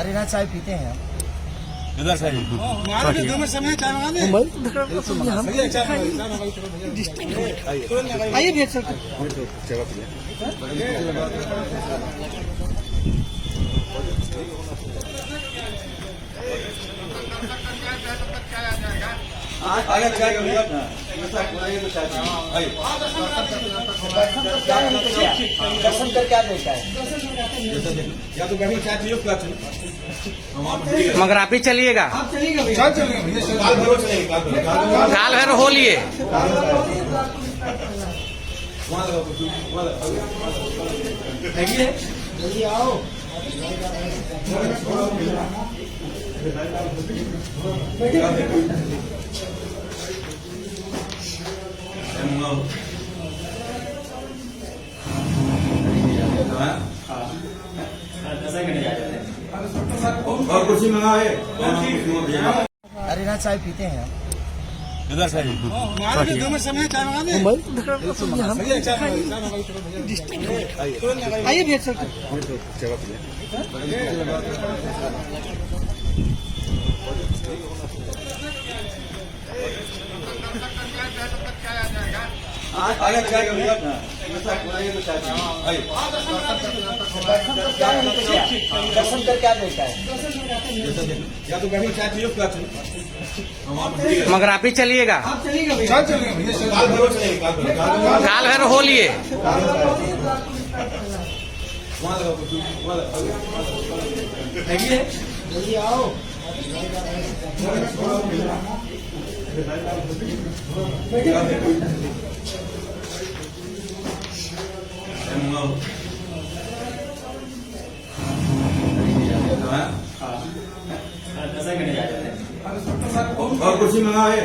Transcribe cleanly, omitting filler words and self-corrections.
अरे ना चाय पीते हैं इधर से आइए भेज सकते आगे चाय का दर्शन कर क्या देता है या तो बैठी चाय पियो क्या मगर आप ही चलिएगा, काल भर हो लिए। जल्दी आओ और कुर्सी मंगा है। अरे ना चाय पीते हैं इधर से आइए भेज सकते आगे चाय का दर्शन कर क्या देता है या तो बैठी चाय पियो क्या मगर आप ही चलिएगा, काल भर हो लिए। जल्दी आओ और कुर्सी मंगा है।